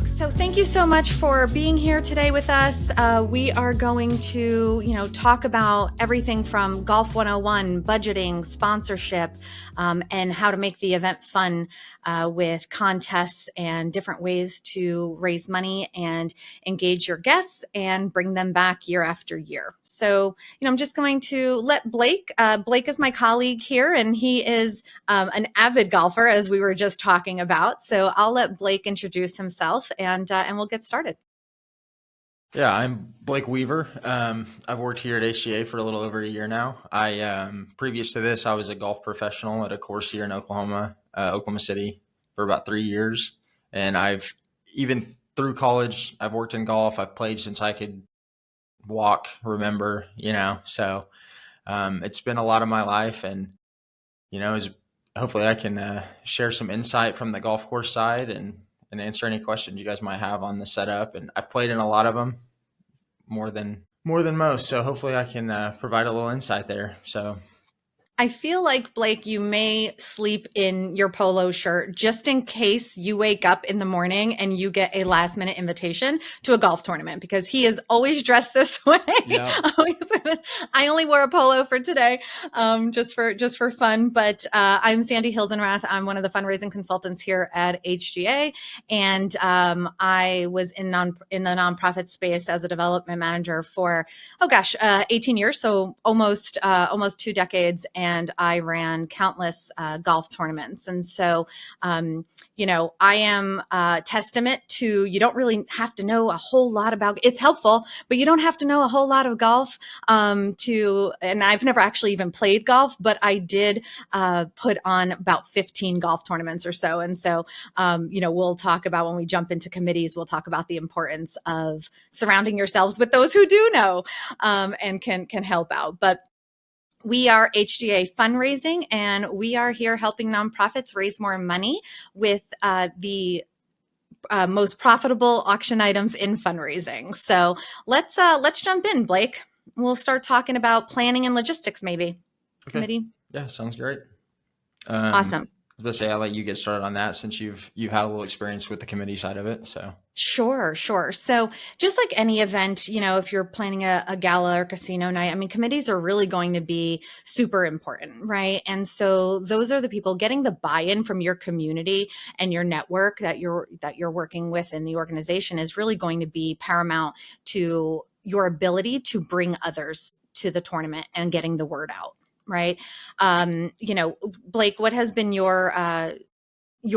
folks. So thank you so much for being here today with us. We are going to, talk about everything from Golf 101, budgeting, sponsorship, and how to make the event fun with contests and different ways to raise money and engage your guests and bring them back year after year. So, I'm just going to let Blake. Blake is my colleague here, and he is an avid golfer, as we were just talking about. So I'll let Blake introduce himself, and we'll get started. Yeah, I'm Blake Weaver. I've worked here at HGA for a little over a year now. Previous to this, I was a golf professional at a course here in Oklahoma City for about 3 years. And I've even through college, I've worked in golf. I've played since I could walk, remember, so it's been a lot of my life. And, hopefully I can share some insight from the golf course side and answer any questions you guys might have on the setup. And I've played in a lot of them, more than most. So hopefully I can provide a little insight there. So I feel like, Blake, you may sleep in your polo shirt just in case you wake up in the morning and you get a last minute invitation to a golf tournament, because he is always dressed this way. Yeah. I only wore a polo for today, just for fun. But I'm Sandy Hilsenrath. I'm one of the fundraising consultants here at HGA, and I was in the nonprofit space as a development manager for 18 years, so almost 2 decades. And I ran countless golf tournaments. And so, I am a testament to, you don't really have to know a whole lot about, it's helpful, but you don't have to know a whole lot of golf and I've never actually even played golf, but I did put on about 15 golf tournaments or so. And so, we'll talk about, when we jump into committees, we'll talk about the importance of surrounding yourselves with those who do know and can help out. But we are HGA Fundraising, and we are here helping nonprofits raise more money with the most profitable auction items in fundraising. So let's jump in, Blake. We'll start talking about planning and logistics, maybe. Okay. Committee. Yeah, sounds great. Awesome. I was going to say, I'll let you get started on that since you've had a little experience with the committee side of it. So Sure. So just like any event, if you're planning a gala or casino night, committees are really going to be super important, right? And so those are the people getting the buy-in from your community and your network that you're working with in the organization is really going to be paramount to your ability to bring others to the tournament and getting the word out. Right. Blake, what has been your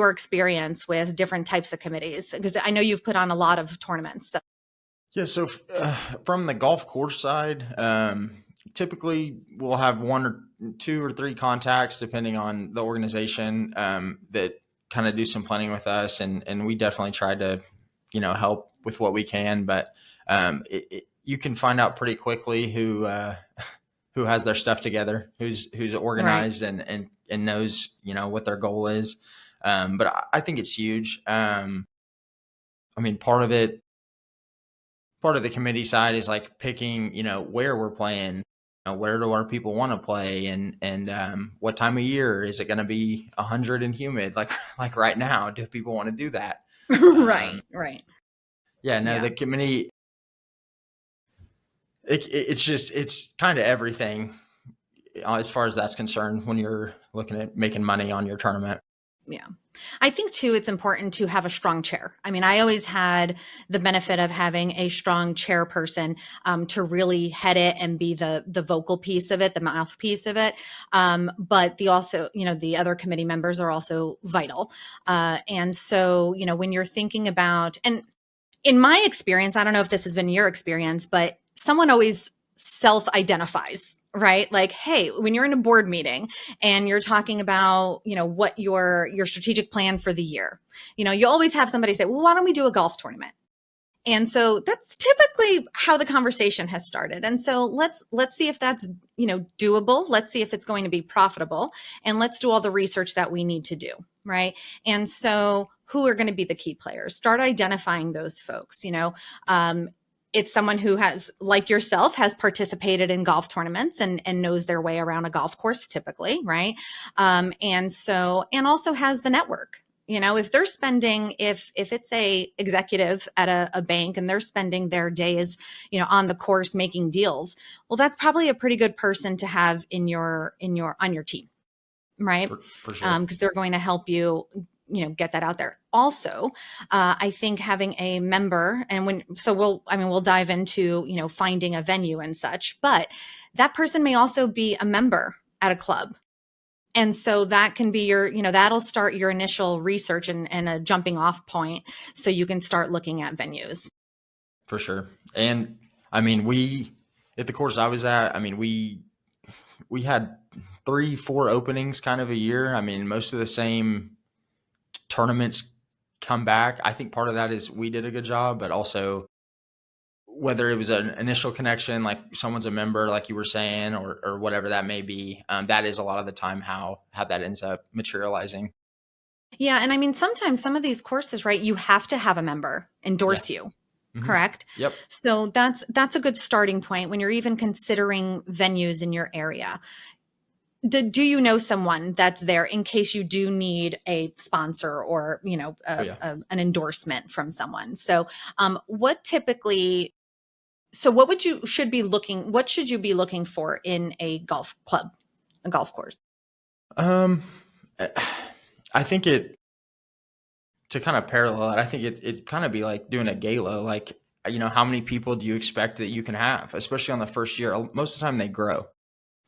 experience with different types of committees? Because I know you've put on a lot of tournaments. So. Yeah. So from the golf course side, typically we'll have 1 or 2 or 3 contacts, depending on the organization, that kind of do some planning with us. And we definitely try to, help with what we can. But you can find out pretty quickly who has their stuff together, who's organized, right, and knows, what their goal is. But I think it's huge. Part of the committee side is like picking, where we're playing, where do our people want to play, and what time of year is it going to be 100 and humid, like right now? Do people want to do that? Right. Yeah. No, the committee. It's kind of everything as far as that's concerned when you're looking at making money on your tournament. Yeah. I think too, it's important to have a strong chair. I always had the benefit of having a strong chairperson to really head it and be the vocal piece of it, the mouthpiece of it. But the other committee members are also vital. And so, when you're thinking about, and in my experience, I don't know if this has been your experience, but someone always self-identifies, right? Like, hey, when you're in a board meeting and you're talking about, what your strategic plan for the year, you always have somebody say, well, why don't we do a golf tournament? And so that's typically how the conversation has started. And so let's see if that's, doable. Let's see if it's going to be profitable, and let's do all the research that we need to do. Right. And so who are going to be the key players? Start identifying those folks. It's someone who has, like yourself, has participated in golf tournaments and knows their way around a golf course typically, right? And also has the network, If they're spending, if it's a executive at a bank and they're spending their days, on the course making deals, well, that's probably a pretty good person to have on your team, right? For sure. Because they're going to help you, get that out there. Also, I think having a member, and we'll dive into, finding a venue and such, but that person may also be a member at a club. And so that can be that'll start your initial research and a jumping off point so you can start looking at venues. For sure. And I mean, at the course I was at, I mean, we had 3-4 openings kind of a year. I mean, most of the same tournaments come back. I think part of that is we did a good job, but also whether it was an initial connection, like someone's a member, like you were saying, or whatever that may be, that is a lot of the time how that ends up materializing. Yeah. And I mean, sometimes some of these courses, right, you have to have a member endorse Yeah. you. Mm-hmm. Correct. Yep. So that's a good starting point when you're even considering venues in your area. Do you know someone that's there in case you do need a sponsor or, Oh, yeah. an endorsement from someone? So, what what should you be looking for in a golf club, a golf course? I think to kind of parallel it, I think it kind of be like doing a gala. Like, how many people do you expect that you can have, especially on the first year? Most of the time they grow.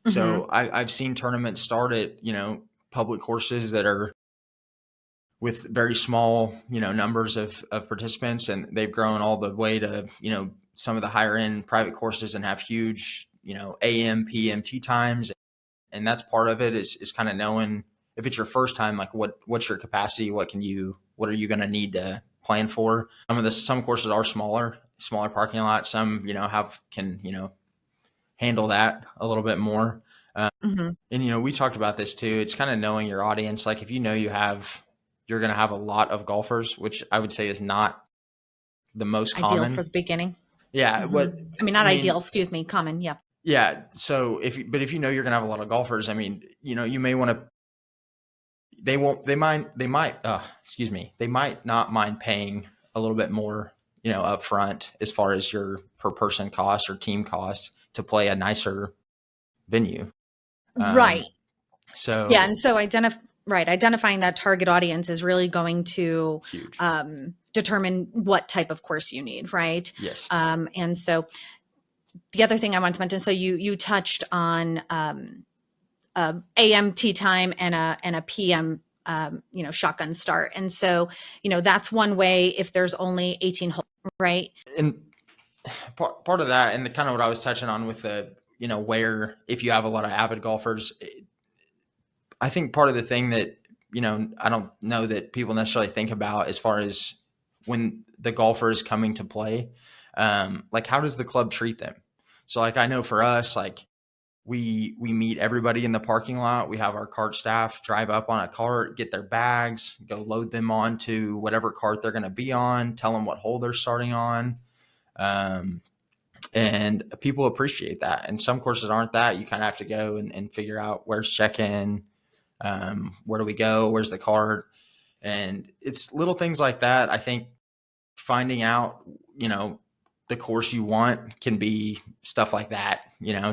So Mm-hmm. I've seen tournaments start at, public courses that are with very small, numbers of participants, and they've grown all the way to, some of the higher end private courses and have huge, AM, PM, tea times. And that's part of it is kind of knowing if it's your first time, like what's your capacity? What are you going to need to plan for? Some courses are smaller parking lots. Some, can handle that a little bit more. Mm-hmm. And we talked about this too. It's kind of knowing your audience. Like if you're going to have a lot of golfers, which I would say is not the most Ideal for common. the beginning. Yeah. Mm-hmm. Not ideal, excuse me, common. Yeah. Yeah. So if you're going to have a lot of golfers, I mean, you may want to, they might not mind paying a little bit more, up front as far as your per person cost or team cost to play a nicer venue. Right. Yeah. So And so identifying that target audience is really going to huge. determine what type of course you need. Right. Yes. And so the other thing I wanted to mention, so you touched on AM tee time and a PM shotgun start. And so, that's one way if there's only 18 holes, right? And part of that, and the kind of what I was touching on with the, where if you have a lot of avid golfers, I think part of the thing that, I don't know that people necessarily think about as far as when the golfer is coming to play, like how does the club treat them? So like, I know for us, like we meet everybody in the parking lot. We have our cart staff drive up on a cart, get their bags, go load them onto whatever cart they're going to be on, tell them what hole they're starting on. And people appreciate that. And some courses aren't that. You kind of have to go and figure out where's check-in, where do we go, where's the cart, and it's little things like that. I think finding out, the course you want can be stuff like that.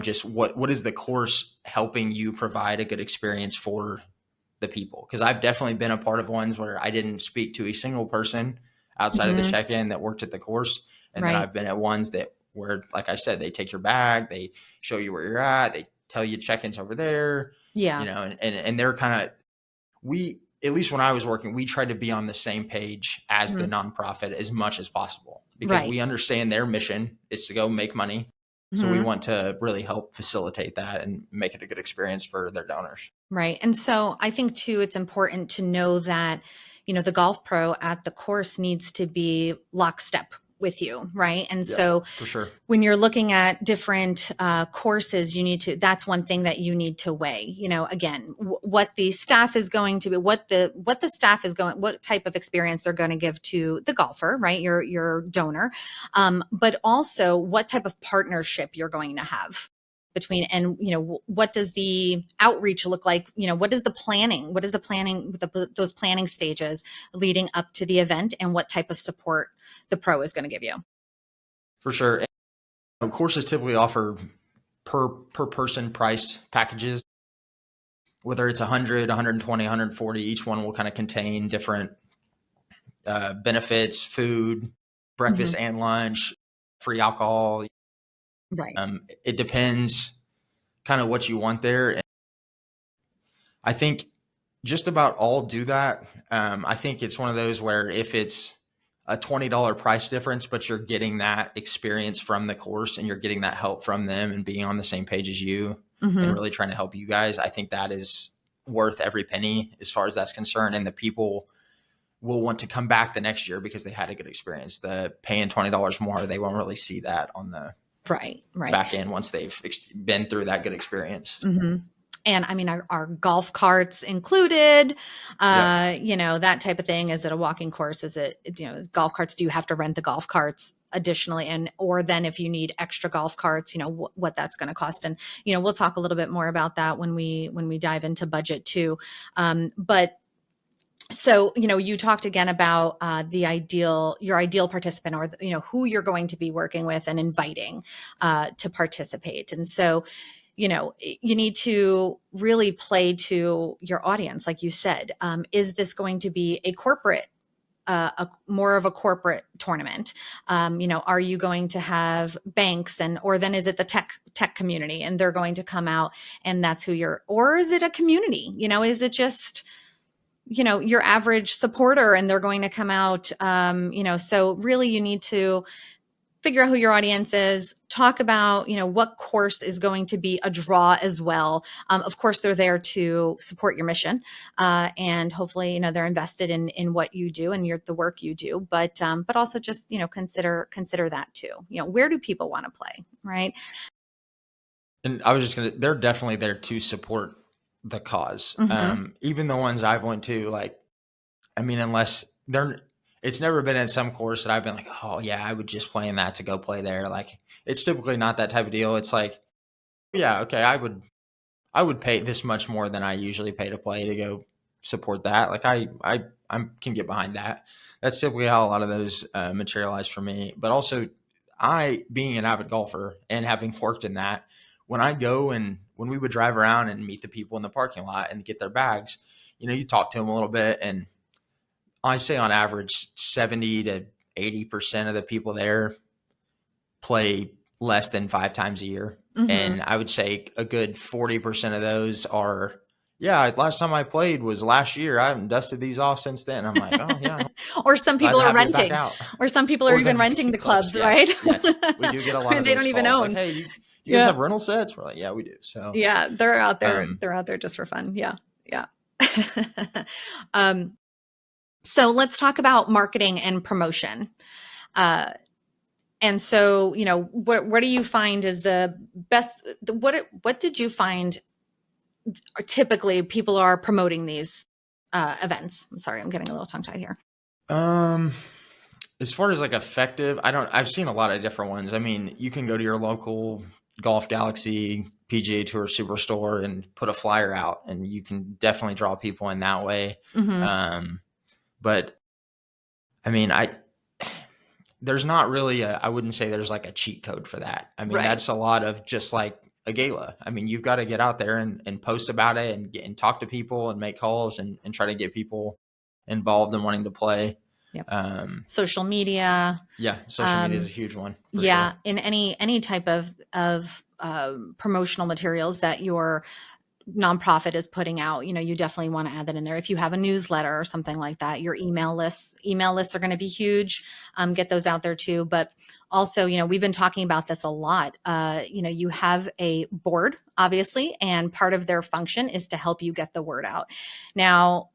Just what is the course helping you provide a good experience for the people? Because I've definitely been a part of ones where I didn't speak to a single person outside of the check-in that worked at the course, and then Right. I've been at ones that where, like I said, they take your bag, they show you where you're at, they tell you check-ins over there. Yeah. And they're kind of, at least when I was working, we tried to be on the same page as the nonprofit as much as possible, because we understand their mission is to go make money. So we want to really help facilitate that and make it a good experience for their donors. Right. And so I think too, it's important to know that, the golf pro at the course needs to be lockstep with you. Right. And Yeah, so for sure. when you're looking at different courses, that's one thing that you need to weigh, again, what the staff is going to be, what the staff is what type of experience they're going to give to the golfer, right? Your donor, but also what type of partnership you're going to have. between, and, what does the outreach look like? What is the planning? Those planning stages leading up to the event, and what type of support the pro is going to give you? For sure. And courses typically offer per person priced packages, whether it's 100, 120, 140. Each one will kind of contain different benefits, food, breakfast and lunch, free alcohol. Right. It depends kind of what you want there. And I think just about all do that. I think it's one of those where if it's a $20 price difference, but you're getting that experience from the course and you're getting that help from them and being on the same page as you and really trying to help you guys, I think that is worth every penny as far as that's concerned. And the people will want to come back the next year because they had a good experience. The paying $20 more, they won't really see that on the right back end once they've been through that good experience. And I mean, our golf carts included, Yep. That type of thing. Is it a walking course? Is it, golf carts? Do you have to rent the golf carts additionally? Or then if you need extra golf carts, what that's going to cost. And, we'll talk a little bit more about that when we dive into budget too. But so, you talked again about your ideal participant, or, who you're going to be working with and inviting to participate. And so, you need to really play to your audience. Like you said, is this going to be a corporate, more of a corporate tournament? Are you going to have banks, or then is it the tech community and they're going to come out and that's who or is it a community? Is it just, your average supporter and they're going to come out? So really you need to figure out who your audience is, talk about, what course is going to be a draw as well. Of course, they're there to support your mission. And hopefully, they're invested in what you do and the work you do, but also just, consider that too. Where do people want to play? Right. And I was just they're definitely there to support the cause. Even the ones I've went to, unless it's never been in some course that I've been like, oh yeah, I would just play in that to go play there. Like, it's typically not that type of deal. It's like, yeah, okay, I would pay this much more than I usually pay to play to go support that. Like, I can get behind that. That's typically how a lot of those materialize for me. But also, being an avid golfer and having worked in that, when I go and when we would drive around and meet the people in the parking lot and get their bags, you talk to them a little bit, and I say on average 70 to 80% of the people there play less than 5 times a year. And I would say a good 40% of those are, yeah, last time I played was last year. I haven't dusted these off since then. I'm like, oh yeah. Or some people Glad to are have you back renting, out. or some people are even renting the clubs, Yes, right? yes. We do get a lot of They those don't even calls. own. Like, hey, you guys have rental sets? We're like, yeah, we do. So yeah, they're out there. They're out there just for fun. Yeah. Yeah. So let's talk about marketing and promotion. And so, what do you find is the best? What did you find typically people are promoting these events? I'm sorry, I'm getting a little tongue tied here. As far as effective, I've seen a lot of different ones. I mean, you can go to your local Golf Galaxy, PGA Tour Superstore and put a flyer out, and you can definitely draw people in that way. But I mean, there's not really I wouldn't say there's a cheat code for that. I mean, that's a lot of just like a gala. I mean, you've got to get out there and post about it and talk to people and make calls and try to get people involved in wanting to play. Yep. Social media. Yeah. Social media is a huge one. Yeah. Sure. In any type of promotional materials that your nonprofit is putting out, you definitely want to add that in there. If you have a newsletter or something like that, your email lists are going to be huge. Get those out there too. But also, we've been talking about this a lot. You have a board, obviously, and part of their function is to help you get the word out. Now,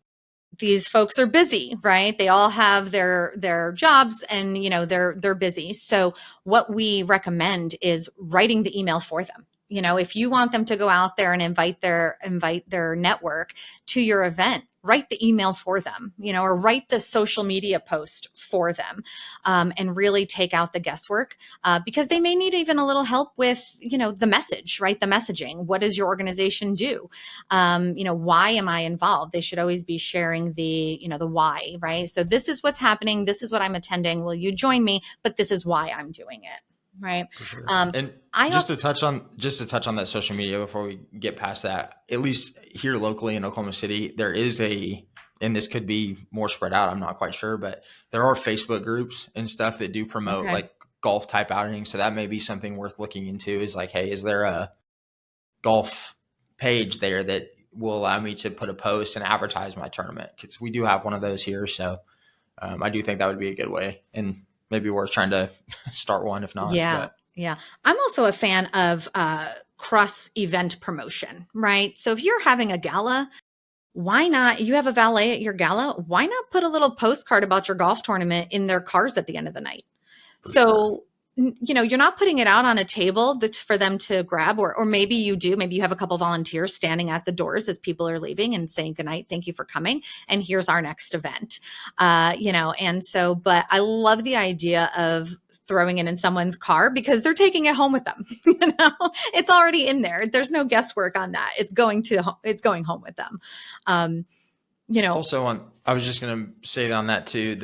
these folks are busy, right? They all have their jobs and, they're busy. So what we recommend is writing the email for them. If you want them to go out there and invite their network to your event, write the email for them, or write the social media post for them, and really take out the guesswork, because they may need even a little help with, the message, right? The messaging. What does your organization do? Why am I involved? They should always be sharing the why, right? So this is what's happening. This is what I'm attending. Will you join me? But this is why I'm doing it. Right. For sure. Um, And I just also, to touch on that social media before we get past that, at least here locally in Oklahoma City, there is and this could be more spread out, I'm not quite sure, but there are Facebook groups and stuff that do promote okay. like golf type outings. So that may be something worth looking into, is like, hey, is there a golf page there that will allow me to put a post and advertise my tournament? Because we do have one of those here. So I do think that would be a good way, and maybe worth trying to start one if not. Yeah. But Yeah. I'm also a fan of cross event promotion, right? So if you're having a gala, why not? You have a valet at your gala. Why not put a little postcard about your golf tournament in their cars at the end of the night? for sure. So, you're not putting it out on a table that's for them to grab, or maybe you do. Maybe you have a couple volunteers standing at the doors as people are leaving and saying goodnight, thank you for coming, and here's our next event. And so, but I love the idea of throwing it in someone's car because they're taking it home with them. It's already in there. There's no guesswork on that. It's going home with them. Um, Also, I was just going to say on that too,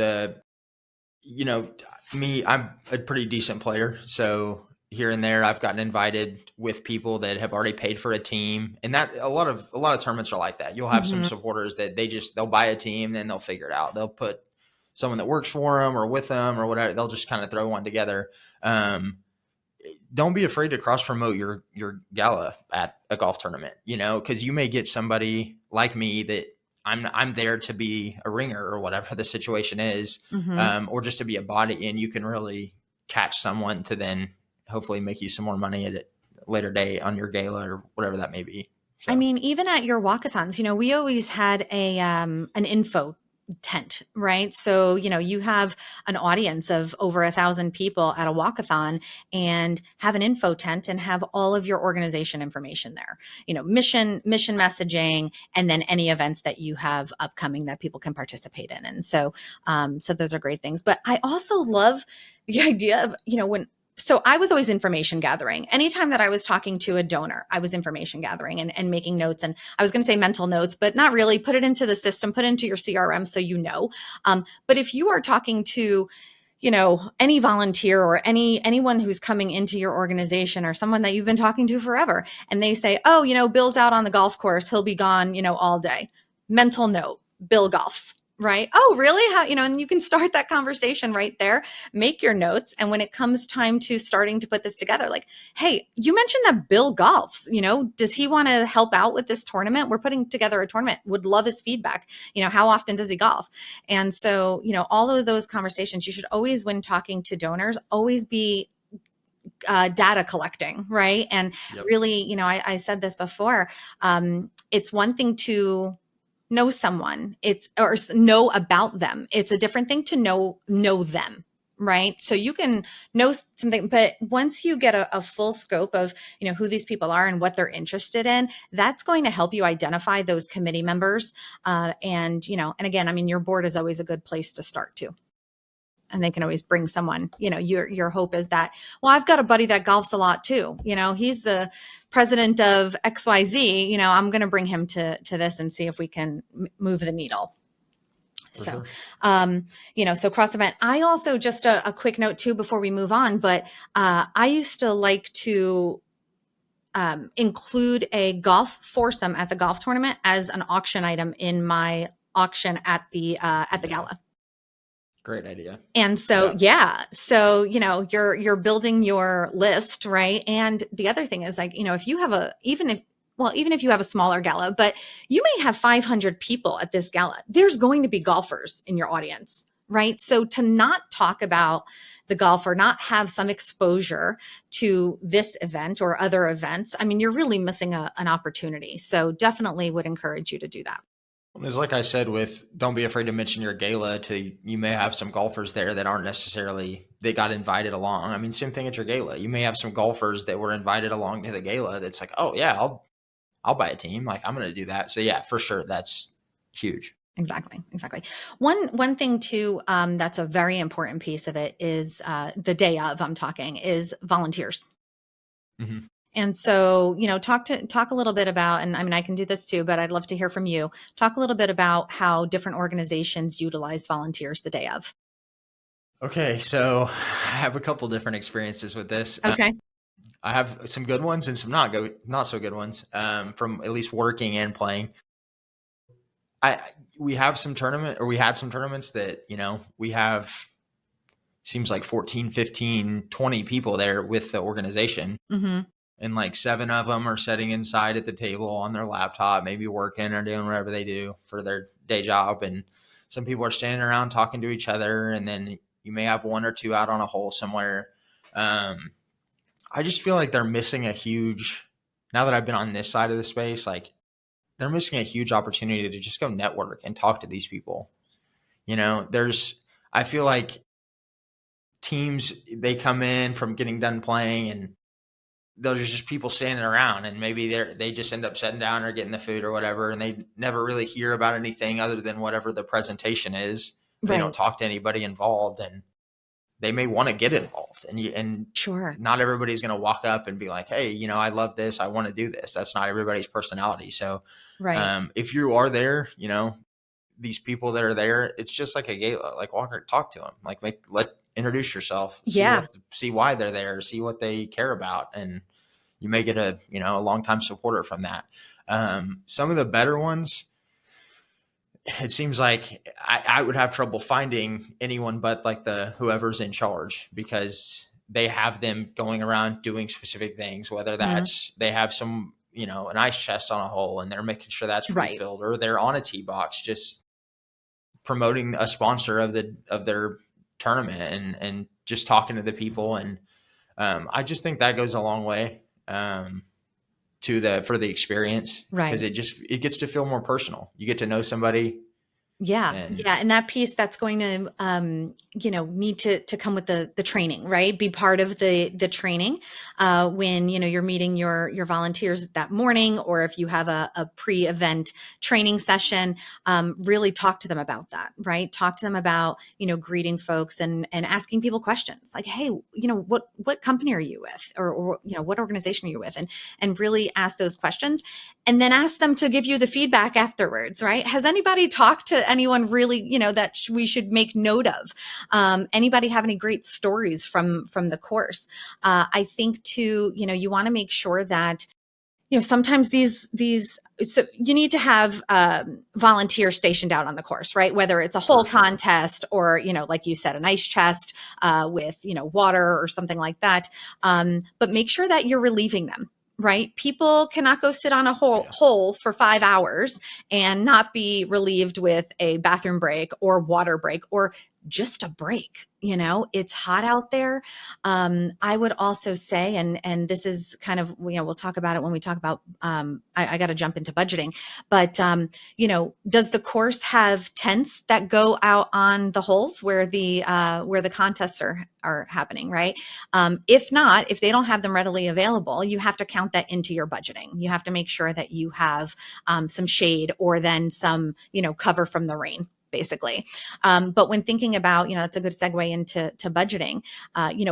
you know, I'm a pretty decent player. So here and there, I've gotten invited with people that have already paid for a team, and that a lot of tournaments are like that. You'll have some mhm. supporters that they'll buy a team, then they'll figure it out. They'll put someone that works for them or with them or whatever. They'll just kind of throw one together. Don't be afraid to cross promote your gala at a golf tournament, because you may get somebody like me that I'm there to be a ringer or whatever the situation is, Mhm. or just to be a body, and you can really catch someone to then hopefully make you some more money at a later date on your gala or whatever that may be. I So mean, even at your walkathons, we always had an info tent, right? So, you have an audience of over 1,000 people at a walkathon and have an info tent and have all of your organization information there, mission messaging, and then any events that you have upcoming that people can participate in. And so those are great things. But I also love the idea of, so I was always information gathering. Anytime that I was talking to a donor, I was information gathering and making notes. And I was going to say mental notes, but not really. Put it into the system, put it into your CRM so you know. But if you are talking to, any volunteer or anyone who's coming into your organization or someone that you've been talking to forever, and they say, oh, Bill's out on the golf course, he'll be gone, all day. Mental note, Bill golfs. Right. Oh, really? How, and you can start that conversation right there, make your notes. And when it comes time to starting to put this together, like, hey, you mentioned that Bill golfs, does he want to help out with this tournament? We're putting together a tournament, would love his feedback. How often does he golf? And so, all of those conversations, you should always, when talking to donors, always be data collecting, right? And yep, really, I said this before, it's one thing to know someone, or know about them. It's a different thing to know them, right? So you can know something, but once you get a full scope of who these people are and what they're interested in, that's going to help you identify those committee members. And again, I mean, your board is always a good place to start too. And they can always bring someone, your hope is that, well, I've got a buddy that golfs a lot too. He's the president of XYZ, I'm going to bring him to this and see if we can move the needle. for So, sure. so cross event. I also, just a quick note too, before we move on, but I used to like to include a golf foursome at the golf tournament as an auction item in my auction at the gala. Great idea. And so, Yeah, yeah. So, you're building your list, right? And the other thing is, like, if you have even if you have a smaller gala, but you may have 500 people at this gala, there's going to be golfers in your audience, right? So to not talk about the golf or not have some exposure to this event or other events, I mean, you're really missing an opportunity. So definitely would encourage you to do that. It's like I said, with don't be afraid to mention your gala to you may have some golfers there that aren't necessarily they got invited along. I mean, same thing at your gala. You may have some golfers that were invited along to the gala that's like, oh yeah, I'll buy a team. Like I'm gonna do that. So yeah, for sure. That's huge. Exactly. Exactly. One thing too, that's a very important piece of it is the day of. I'm talking is volunteers. Hmm. And so, talk a little bit about, and I mean, I can do this too, but I'd love to hear from you. Talk a little bit about how different organizations utilize volunteers the day of. Okay, so I have a couple different experiences with this. Okay. I have some good ones and some not so good ones from at least working and playing. I we have some tournament or we had some tournaments that we have seems like 14, 15, 20 people there with the organization, Mm-hmm. and like 7 of them are sitting inside at the table on their laptop, maybe working or doing whatever they do for their day job, and some people are standing around talking to each other, and then you may have 1 or 2 out on a hole somewhere. um, I just feel like they're missing a huge, now that I've been on this side of the space, like they're missing a huge opportunity to just go network and talk to these people. I feel like teams, they come in from getting done playing and there's just people standing around, and maybe they just end up sitting down or getting the food or whatever, and they never really hear about anything other than whatever the presentation is. They don't Right. talk to anybody involved, and they may want to get involved, and Sure. not everybody's going to walk up and be like, hey, I love this, I want to do this. That's not everybody's personality. So Right. if you are there, these people that are there, it's just like a gala. Like walk or talk to them. Like introduce yourself, Yeah. see why they're there, see what they care about, and you may get a long time supporter from that. Some of the better ones, it seems like I would have trouble finding anyone but like the whoever's in charge, because they have them going around doing specific things, whether Mhm. that's they have some an ice chest on a hole and they're making sure that's Right. refilled, or they're on a tee box just promoting a sponsor of their tournament, and just talking to the people. And I just think that goes a long way for the experience, because Right. it gets to feel more personal. You get to know somebody. Yeah, And yeah, and that piece that's going to, need to come with the training, right? Be part of the training when you're meeting your volunteers that morning, or if you have a pre-event training session, really talk to them about that, right? Talk to them about greeting folks and asking people questions like, hey, what company are you with, or what organization are you with, and really ask those questions and then ask them to give you the feedback afterwards, right? Has anybody talked to anyone really, that we should make note of? Anybody have any great stories from the course? I think too, you want to make sure that sometimes these so you need to have volunteers stationed out on the course, right? Whether it's a whole for sure. contest or like you said, an ice chest with water or something like that. But make sure that you're relieving them. Right. People cannot go sit on a Yeah. hole for 5 hours and not be relieved with a bathroom break or water break or just a break. It's hot out there. I would also say, and this is kind of, we'll talk about it when we talk about, I got to jump into budgeting, but, does the course have tents that go out on the holes where the contests are happening, right? If not, if they don't have them readily available, you have to count that into your budgeting. You have to make sure that you have some shade or then some, cover from the rain, basically. But when thinking about, that's a good segue into budgeting.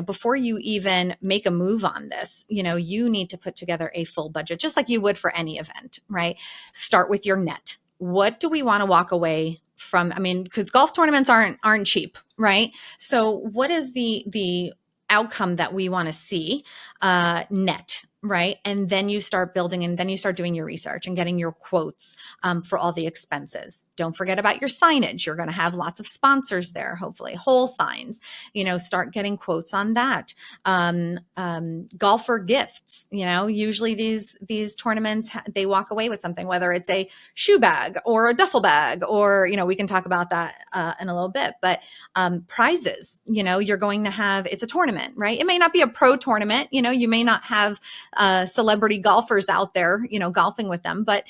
Before you even make a move on this, you need to put together a full budget, just like you would for any event, right? Start with your net. What do we want to walk away from? I mean, because golf tournaments aren't cheap, right? So what is the outcome that we want to see net, right? And then you start building, and then you start doing your research and getting your quotes for all the expenses. Don't forget about your signage. You're going to have lots of sponsors there, hopefully whole signs. Start getting quotes on that. Golfer gifts. Usually these tournaments, they walk away with something, whether it's a shoe bag or a duffel bag, or we can talk about that in a little bit. But prizes. You're going to have, it's a tournament, right? It may not be a pro tournament. You may not have celebrity golfers out there, golfing with them, but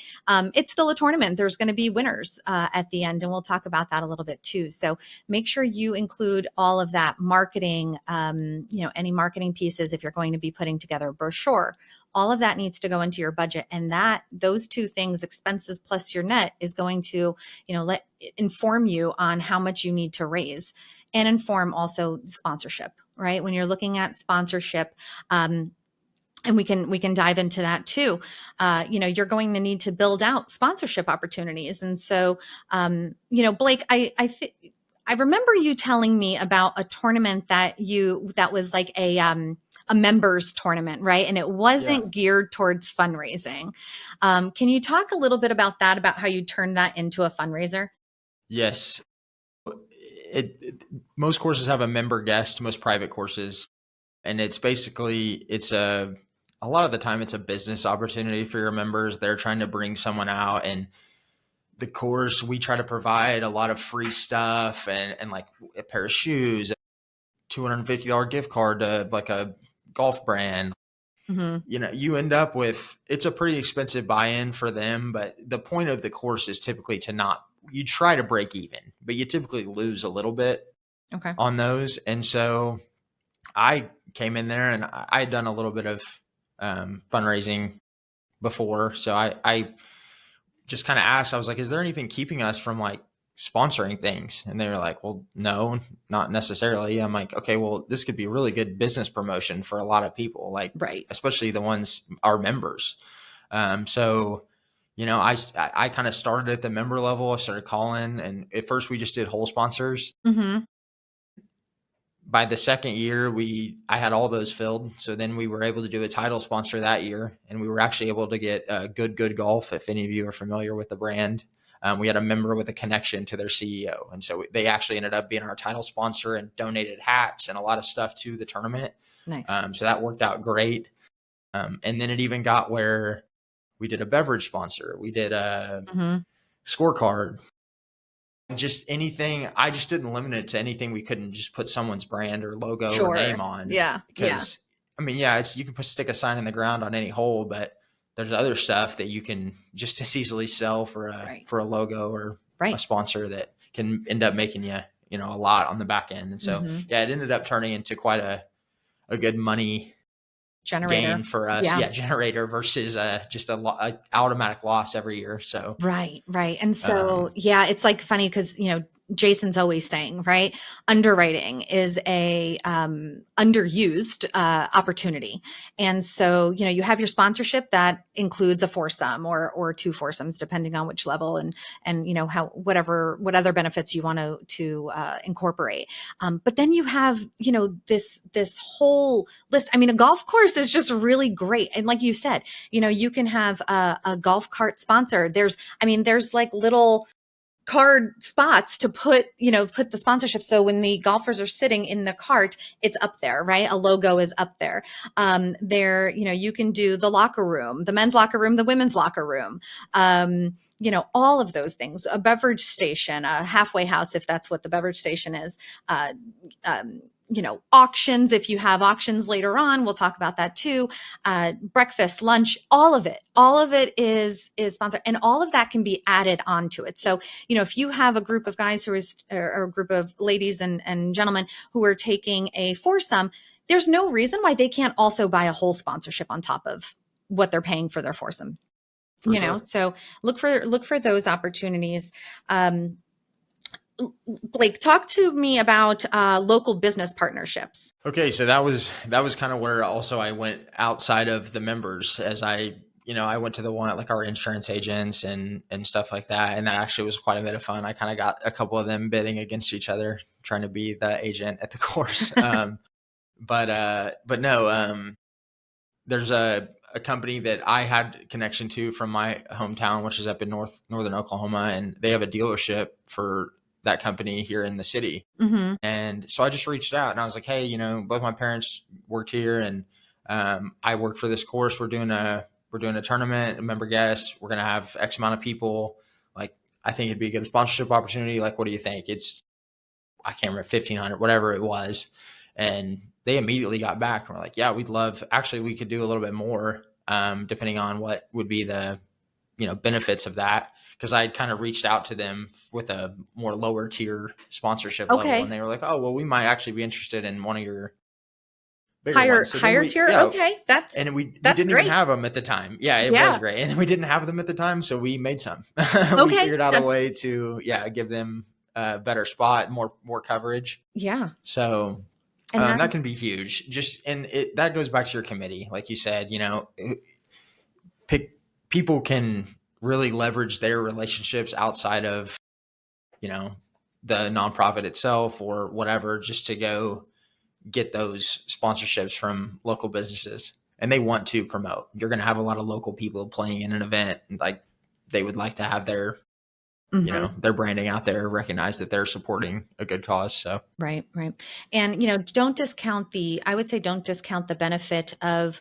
it's still a tournament. There's going to be winners at the end, and we'll talk about that a little bit too. So make sure you include all of that marketing, any marketing pieces. If you're going to be putting together a brochure, all of that needs to go into your budget, and those two things, expenses plus your net, is going to, inform you on how much you need to raise, and inform also sponsorship, right? When you're looking at sponsorship, and we can dive into that too. You're going to need to build out sponsorship opportunities. And so, Blake, I remember you telling me about a tournament that was like a members tournament, right? And it wasn't geared towards fundraising. Can you talk a little bit about that, about how you turned that into a fundraiser? Yes. Most courses have a member guest, most private courses. And it's a lot of the time it's a business opportunity for your members. They're trying to bring someone out, and the course, we try to provide a lot of free stuff and like a pair of shoes, $250 gift card to like a golf brand. Mm-hmm. You end up with, it's a pretty expensive buy-in for them, but the point of the course is typically you try to break even, but you typically lose a little bit on those. And so I came in there and I had done a little bit of fundraising before. So I just kind of asked, I was like, is there anything keeping us from like sponsoring things? And they were like, well, no, not necessarily. I'm like, okay, well, this could be really good business promotion for a lot of people, like, right, especially the ones, our members. So, I kind of started at the member level. I started calling, and at first we just did whole sponsors. Mm-hmm. By the second year, I had all those filled. So then we were able to do a title sponsor that year, and we were actually able to get Good Golf. If any of you are familiar with the brand, we had a member with a connection to their CEO, and so they actually ended up being our title sponsor and donated hats and a lot of stuff to the tournament. Nice. So that worked out great. And then it even got where we did a beverage sponsor. We did a scorecard. Just anything. I just didn't limit it to anything we couldn't just put someone's brand or logo or name on. Yeah. Because you can stick a sign in the ground on any hole, but there's other stuff that you can just as easily sell for a logo or a sponsor that can end up making you, a lot on the back end. And so, it ended up turning into quite a good money generator gain for us. Generator versus just a automatic loss every year. So right. And so it's like funny because Jason's always saying, right, underwriting is a underused opportunity. And so you have your sponsorship that includes a foursome or two foursomes depending on which level and what other benefits you want to incorporate. But then you have this whole list. I mean, a golf course is just really great, and like you said, you can have a golf cart sponsor. There's like little card spots to put the sponsorship. So when the golfers are sitting in the cart, it's up there, right? A logo is up there. You can do the locker room, the men's locker room, the women's locker room, all of those things, a beverage station, a halfway house, if that's what the beverage station is, auctions. If you have auctions later on, we'll talk about that too. Breakfast, lunch, all of it is sponsored, and all of that can be added onto it. So, if you have a group of guys or a group of ladies and gentlemen who are taking a foursome, there's no reason why they can't also buy a whole sponsorship on top of what they're paying for their foursome. So look for those opportunities. Blake, talk to me about local business partnerships. Okay, so that was kind of where also I went outside of the members, as I went to the one like our insurance agents and stuff like that, and that actually was quite a bit of fun. I kind of got a couple of them bidding against each other, trying to be the agent at the course. But no, there's a company that I had connection to from my hometown, which is up in northern Oklahoma, and they have a dealership for that company here in the city. Mm-hmm. And so I just reached out and I was like, hey, both my parents worked here, and I work for this course. We're doing a tournament, a member guest. We're going to have X amount of people. Like, I think it'd be a good sponsorship opportunity. Like, what do you think? I can't remember, 1,500, whatever it was. And they immediately got back and were like, yeah, actually, we could do a little bit more, depending on what would be the, benefits of that. Cause I had kind of reached out to them with a more lower tier sponsorship level. And Okay. they were like, oh, well, we might actually be interested in one of your bigger Higher ones. So then higher tier. yeah, Okay. and we That's didn't even great. have them at the time. Yeah, it was Yeah. great. And we didn't have them at the time. So we made some, we Okay. figured out a That's way to, give them a better spot, more coverage. yeah. So And that that can be huge. That goes back to your committee. Like you said, pick people can really leverage their relationships outside of, you know, the nonprofit itself or whatever, just to go get those sponsorships from local businesses. And they want to promote. You're going to have a lot of local people playing in an event. Like they would like to have mhm. their branding out there, recognize that they're supporting a good cause. So Right, right. And, I would say don't discount the benefit of,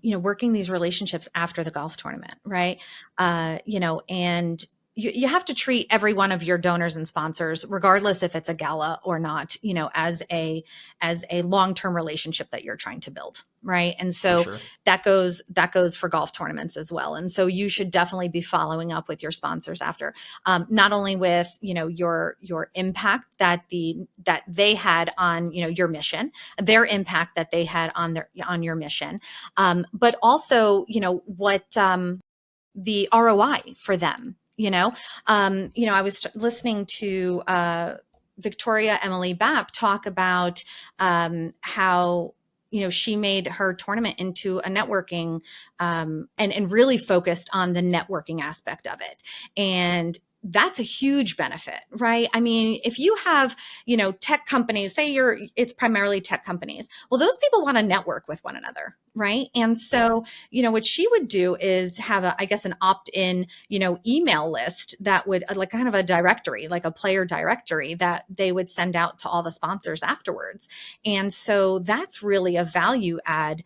working these relationships after the golf tournament, right? And you have to treat every one of your donors and sponsors, regardless if it's a gala or not, as a long-term relationship that you're trying to build. Right. And for so sure. that goes for golf tournaments as well. And so you should definitely be following up with your sponsors after, not only with your impact that they had on your mission, their impact that they had on your mission, but also what the ROI for them. I was listening to Victoria Emily Bapp talk about how she made her tournament into a networking, and really focused on the networking aspect of it. And that's a huge benefit, right? I mean, if you have, tech companies, say it's primarily tech companies. Well, those people want to network with one another, right? And Yeah. so, what she would do is have I guess an opt-in, email list that would like kind of a directory, like a player directory that they would send out to all the sponsors afterwards. And so that's really a value add,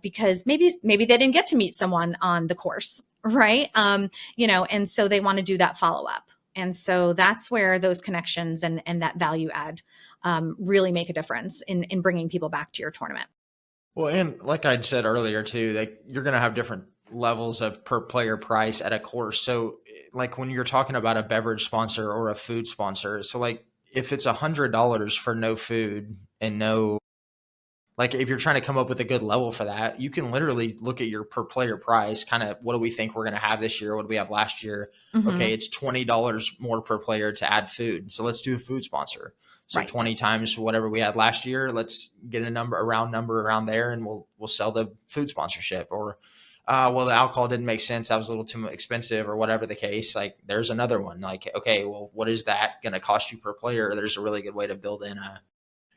because maybe they didn't get to meet someone on the course, right? And so they want to do that follow up. And so that's where those connections and that value add, really make a difference in bringing people back to your tournament. Well, and like I'd said earlier too, like you're going to have different levels of per player price at a course. So like when you're talking about a beverage sponsor or a food sponsor, so like if it's $100 for no food and no, like if you're trying to come up with a good level for that, you can literally look at your per player price, kind of what do we think we're going to have this year? What do we have last year? Okay, Mm-hmm. it's $20 more per player to add food. So let's do a food sponsor. So Right. 20 times whatever we had last year, let's get a round number around there and we'll sell the food sponsorship. Or well, the alcohol didn't make sense. That was a little too expensive or whatever the case. Like there's another one. Like, okay, well, what is that going to cost you per player? There's a really good way to build in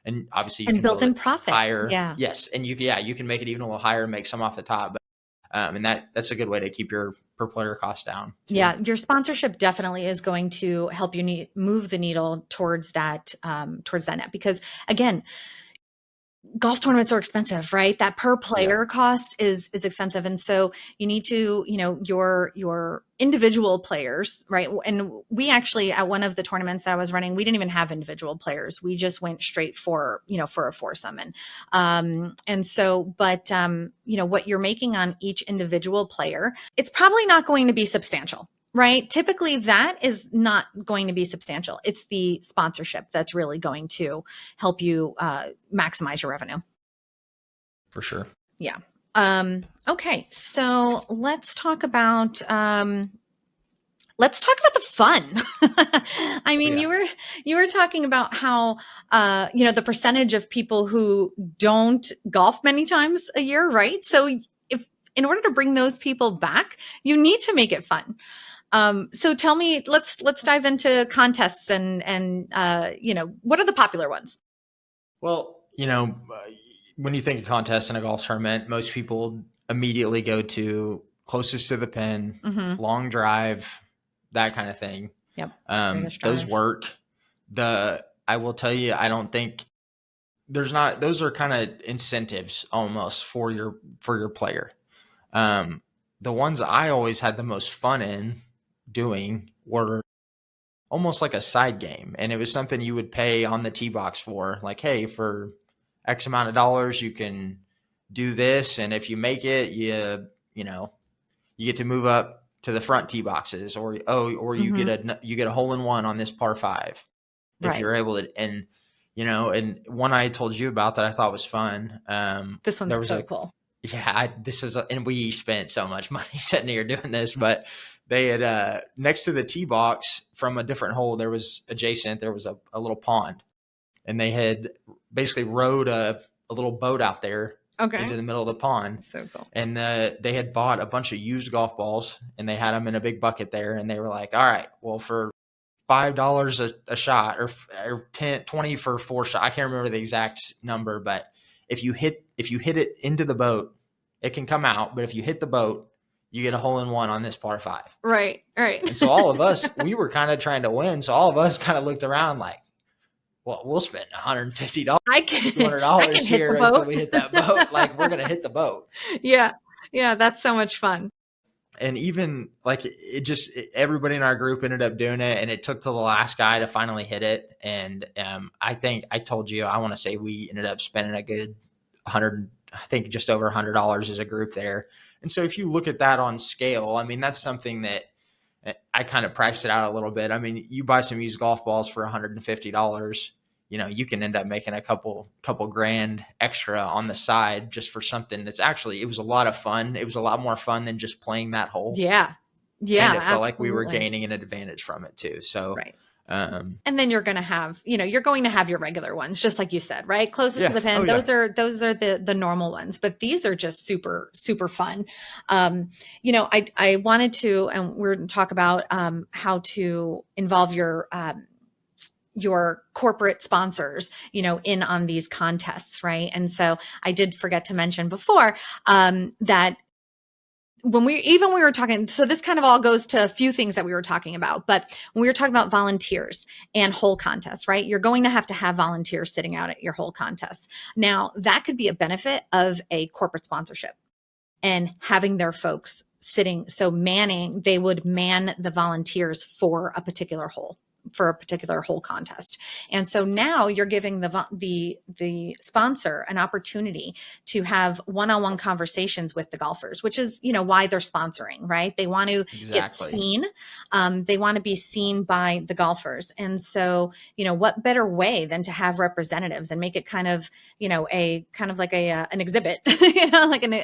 and obviously you And can built build in it profit. higher. Yeah. Yes. And you can make it even a little higher and make some off the top. But, and that's a good way to keep your per player cost down too. Yeah, your sponsorship definitely is going to help you move the needle towards that net, because again, golf tournaments are expensive, right? That per Yeah. player cost is expensive. And so you need to, your individual players, right? And we actually, at one of the tournaments that I was running, we didn't even have individual players. We just went straight for a foursome. And so, but what you're making on each individual player, it's probably not going to be substantial. Right. Typically that is not going to be substantial. It's the sponsorship that's really going to help you maximize your revenue. For sure. Yeah. Okay. So let's talk about the fun. I Oh, mean, yeah. you were talking about how the percentage of people who don't golf many times a year, right? So if in order to bring those people back, you need to make it fun. So tell me, let's dive into contests and what are the popular ones? Well, when you think of contests in a golf tournament, most people immediately go to closest to the pin, Mm-hmm. long drive, that kind of thing. Yep. British Those drive. work. I will tell you, I don't think those are kind of incentives almost for your player. The ones I always had the most fun in doing were almost like a side game, and it was something you would pay on the tee box for. Like, hey, for X amount of dollars, you can do this. And if you make it, you know, you get to move up to the front tee boxes, or you get a hole in one on this par 5 if Right. you're able to. And and one I told you about that I thought was fun. This one's There was so cool. and we spent so much money sitting here doing this, but they had next to the tee box from a different hole, there was a little pond, and they had basically rowed a little boat out there Okay. into the middle of the pond. So cool. And they had bought a bunch of used golf balls, and they had them in a big bucket there. And they were like, all right, well, for $5 a shot, or 10, 20 for 4 shots. I can't remember the exact number, but if you hit it into the boat, it can come out. But if you hit the boat, you get a hole in one on this par 5. Right. And so all of us, we were kind of trying to win. So all of us kind of looked around like, well, we'll spend $150, $200 here until we hit that boat. Like, we're going to hit the boat. Yeah. Yeah. That's so much fun. And even like everybody in our group ended up doing it, and it took to the last guy to finally hit it. And I think I told you, I want to say we ended up spending a good I think just over $100 as a group there. And so if you look at that on scale, I mean, that's something that I kind of priced it out a little bit. I mean, you buy some used golf balls for $150, you can end up making a couple grand extra on the side just for something that's actually, it was a lot of fun. It was a lot more fun than just playing that hole. Yeah. Yeah. And it felt like we were gaining an advantage from it too. So, right. And then you're going to have, you're going to have your regular ones, just like you said, right? Closest to the pin. Those are the normal ones, but these are just super, super fun. I wanted to, and we're going to talk about how to involve your corporate sponsors, in on these contests, right? And so I did forget to mention before that when we were talking, so this kind of all goes to a few things that we were talking about, but when we were talking about volunteers and hole contests, right? You're going to have volunteers sitting out at your hole contests. Now, that could be a benefit of a corporate sponsorship and having their folks sitting. So they would man the volunteers for a particular hole contest. And so now you're giving the sponsor an opportunity to have one-on-one conversations with the golfers, which is, why they're sponsoring, right? They want to get seen. They want to be seen by the golfers. And so, what better way than to have representatives and make it kind of like an exhibit, like an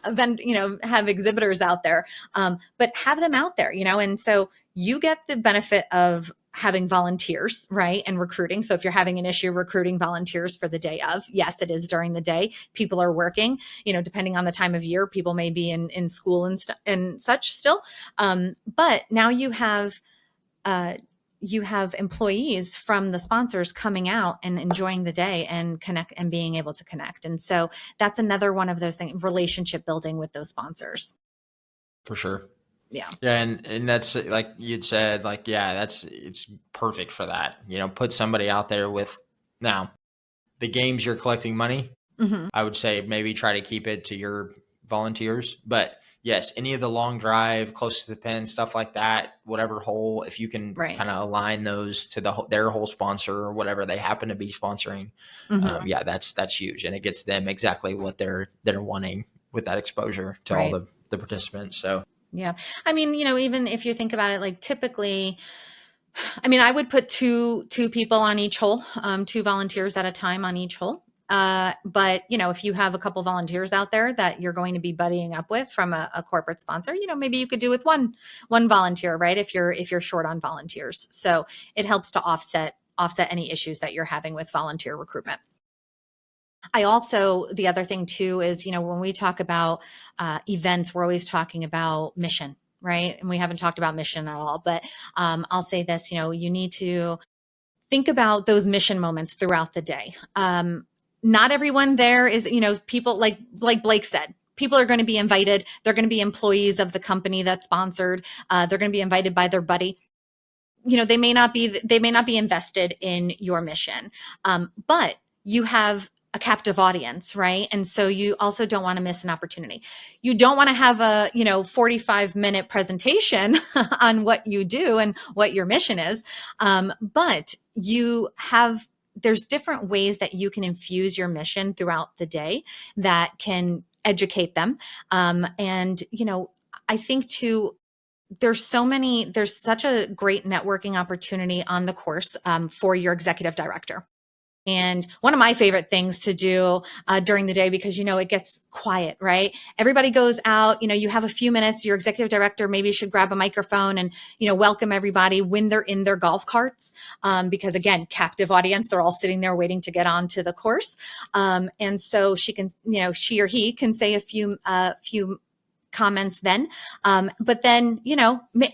event, have exhibitors out there, but have them out there, and so you get the benefit of having volunteers, right? And recruiting. So if you're having an issue recruiting volunteers for the day of, yes, it is during the day. People are working, depending on the time of year, people may be in school and such still. But now you have employees from the sponsors coming out and enjoying the day and connect and being able to connect. And so that's another one of those things, relationship building with those sponsors. For sure. Yeah. Yeah. And that's like you'd said, like, yeah, it's perfect for that. Put somebody out there with, now the games you're collecting money, I would say maybe try to keep it to your volunteers. But yes, any of the long drive, close to the pin, stuff like that, whatever hole, if you can kind of align those to their whole sponsor or whatever they happen to be sponsoring. Yeah, that's huge. And it gets them exactly what they're wanting with that exposure to all the participants. So. Yeah. I mean, even if you think about it, like typically, I would put two people on each hole, 2 volunteers at a time on each hole. But if you have a couple volunteers out there that you're going to be buddying up with from a corporate sponsor, maybe you could do with one volunteer, right? If you're short on volunteers. So it helps to offset any issues that you're having with volunteer recruitment. The other thing too is, when we talk about events, we're always talking about mission, right? And we haven't talked about mission at all, but I'll say this, you need to think about those mission moments throughout the day. Not everyone there is, people like Blake said, people are going to be invited. They're going to be employees of the company that's sponsored. They're going to be invited by their buddy. They may not be invested in your mission, but you have a captive audience, right? And so you also don't want to miss an opportunity. You don't want to have a, 45-minute presentation on what you do and what your mission is. But you have there's different ways that you can infuse your mission throughout the day that can educate them. And, I think too, there's such a great networking opportunity on the course for your executive director. And one of my favorite things to do during the day, because, it gets quiet, right? Everybody goes out, you have a few minutes, your executive director maybe should grab a microphone and, welcome everybody when they're in their golf carts. Because again, captive audience, they're all sitting there waiting to get onto the course. And so she or he can say a few comments then. But then,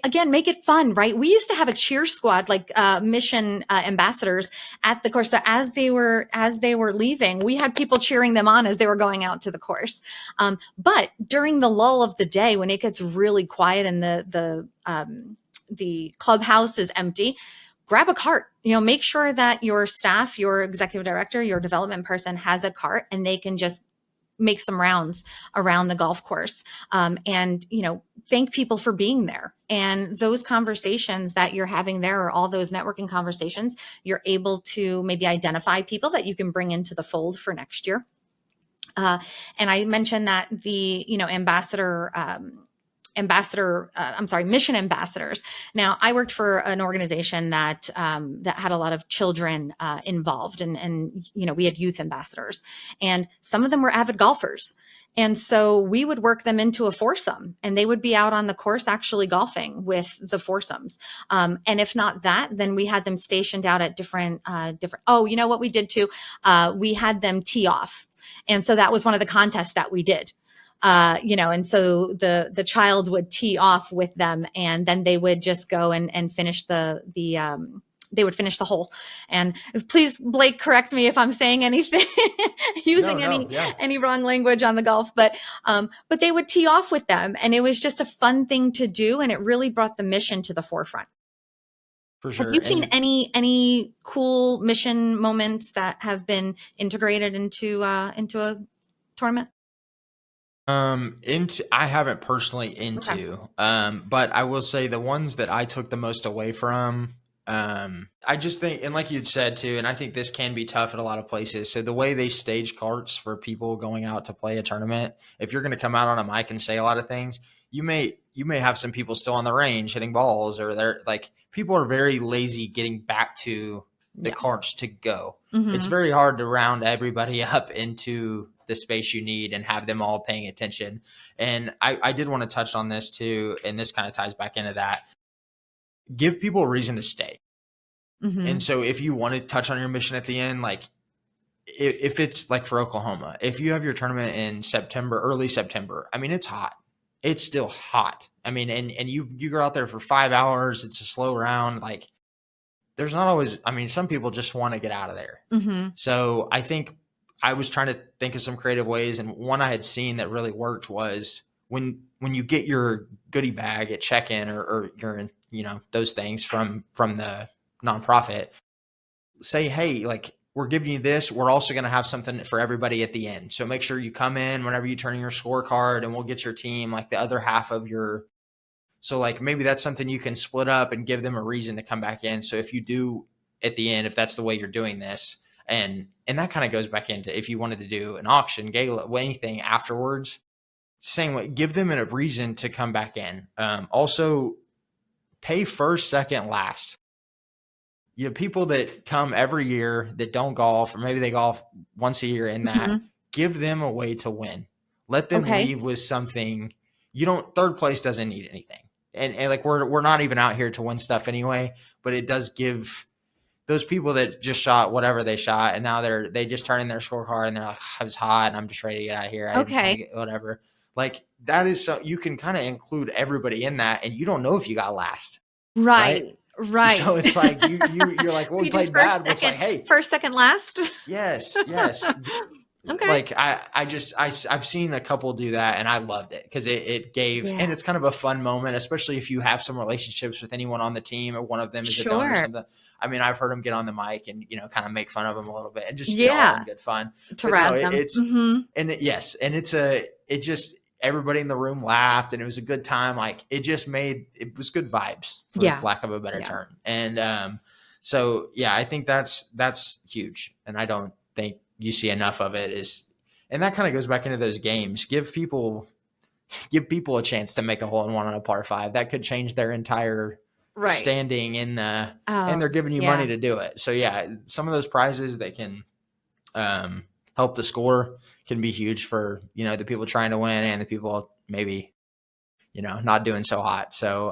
again, make it fun, right? We used to have a cheer squad, like mission ambassadors at the course. So as they were leaving, we had people cheering them on as they were going out to the course. But during the lull of the day, when it gets really quiet and the clubhouse is empty, grab a cart, make sure that your staff, your executive director, your development person has a cart, and they can just make some rounds around the golf course. And, thank people for being there. And those conversations that you're having there, or all those networking conversations, you're able to maybe identify people that you can bring into the fold for next year. And I mentioned that the, mission ambassadors. Now, I worked for an organization that had a lot of children involved, and we had youth ambassadors, and some of them were avid golfers. And so we would work them into a foursome, and they would be out on the course actually golfing with the foursomes. And if not that, then we had them stationed out at different. Oh, you know what we did too? We had them tee off. And so that was one of the contests that we did. And so the child would tee off with them, and then they would just go and finish they would finish the hole. And please, Blake, correct me if I'm saying anything, using any wrong language on the golf, but they would tee off with them, and it was just a fun thing to do. And it really brought the mission to the forefront. For sure. Have you seen any cool mission moments that have been integrated into a tournament? I haven't personally but I will say the ones that I took the most away from, I just think, and like you'd said too, and I think this can be tough at a lot of places. So the way they stage carts for people going out to play a tournament, if you're going to come out on a mic and say a lot of things, you may have some people still on the range hitting balls, or they're like, people are very lazy getting back to the carts to go. Mm-hmm. It's very hard to round everybody up into the space you need and have them all paying attention. And I did want to touch on this too, and this kind of ties back into that. Give people a reason to stay. Mm-hmm. And so if you want to touch on your mission at the end, like if it's like for Oklahoma, if you have your tournament in September, early September, I mean, it's hot. It's still hot. I mean, and you go out there for 5 hours. It's a slow round. Like there's not always, I mean, some people just want to get out of there. Mm-hmm. So I think I was trying to think of some creative ways. And one I had seen that really worked was when you get your goodie bag at check-in or your, those things from the nonprofit, say, hey, like, we're giving you this. We're also going to have something for everybody at the end. So make sure you come in whenever you turn in your scorecard, and we'll get your team like the other half of your. So like maybe that's something you can split up and give them a reason to come back in. So if you do at the end, if that's the way you're doing this, and that kind of goes back into if you wanted to do an auction, gala, anything afterwards, same way, give them a reason to come back in. Also pay first, second, last. You have people that come every year that don't golf, or maybe they golf once a year in that. Mm-hmm. Give them a way to win. Let them leave with something. Third place doesn't need anything. And like we're not even out here to win stuff anyway, but it does give those people that just shot whatever they shot, and now they just turn in their scorecard and they're like, I was hot and I'm just ready to get out of here. Whatever. Like that is so you can kind of include everybody in that, and you don't know if you got last. Right. So it's like you're like, well, we played bad. But it's like, hey, first, second, last. Yes. Okay. Like I've seen a couple do that, and I loved it because it gave, and it's kind of a fun moment, especially if you have some relationships with anyone on the team, or one of them is a donor or something. I mean, I've heard them get on the mic and kind of make fun of them a little bit, and just all in good fun to razz them. It's and everybody in the room laughed, and it was a good time. Like it was good vibes, for lack of a better term. And So yeah, I think that's huge, and I don't think you see enough of it. And that kind of goes back into those games. Give people a chance to make a hole in one on a par five. That could change their entire Right. standing and Oh, they're giving you money yeah. to do it. So yeah, some of those prizes that can help the score can be huge for the people trying to win and the people maybe not doing so hot. So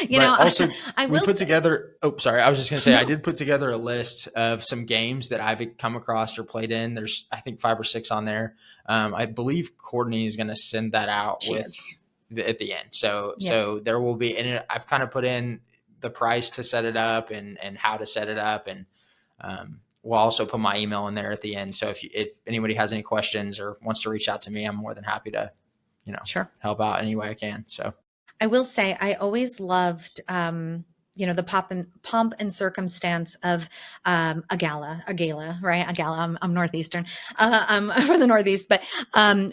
You know, but also I we will put say, together, oh, sorry, I was just going to say, I no, did put together a list of some games that I've come across or played in. There's, I think, 5 or 6 on there. I believe Courtney is going to send that out she is. at the end. So, Yep. so there will be, and I've kind of put in the price to set it up and how to set it up. And we'll also put my email in there at the end. So if anybody has any questions or wants to reach out to me, I'm more than happy to, Sure. help out any way I can. So. I will say I always loved, the pomp and circumstance of a gala, right? A gala. I'm Northeastern. I'm from the Northeast, but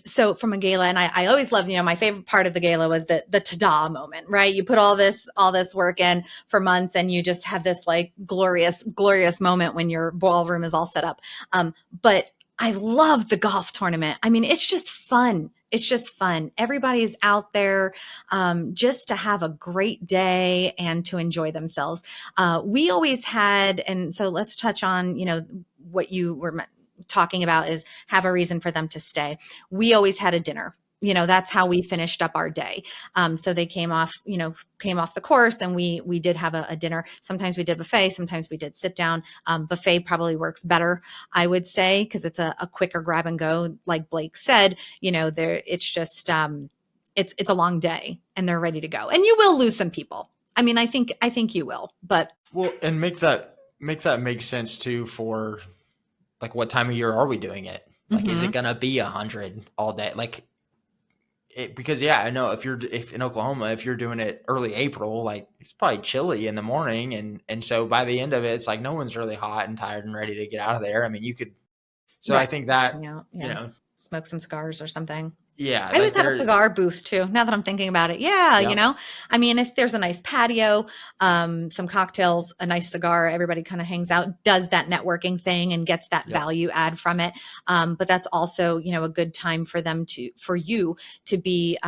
so from a gala, and I always loved, my favorite part of the gala was the ta-da moment, right? You put all this work in for months, and you just have this like glorious moment when your ballroom is all set up. But I love the golf tournament. I mean, it's just fun. It's just fun. Everybody's out there just to have a great day and to enjoy themselves. We always had, and so let's touch on, what you were talking about is have a reason for them to stay. We always had a dinner. That's how we finished up our day. So they came off the course, and we did have a dinner. Sometimes we did buffet, sometimes we did sit down. Buffet probably works better, I would say, because it's a quicker grab and go. Like Blake said, there it's just it's a long day, and they're ready to go. And you will lose some people. I mean, I think you will, but Well, and make that make sense too for like what time of year are we doing it? Like, is it mhm. gonna be 100 all day? Like, because yeah, I know if in Oklahoma, if you're doing it early April, like it's probably chilly in the morning, and so by the end of it, it's like no one's really hot and tired and ready to get out of there. I mean, you could. So I Right. think Just that hang out, you yeah. know, Smoke some cigars or something. yeah, I always like had a there, cigar booth too, now that I'm thinking about it. Yeah, yep, I mean, if there's a nice patio, some cocktails, a nice cigar, everybody kind of hangs out, does that networking thing and gets that yep. value add from it. But that's also, a good time for you to be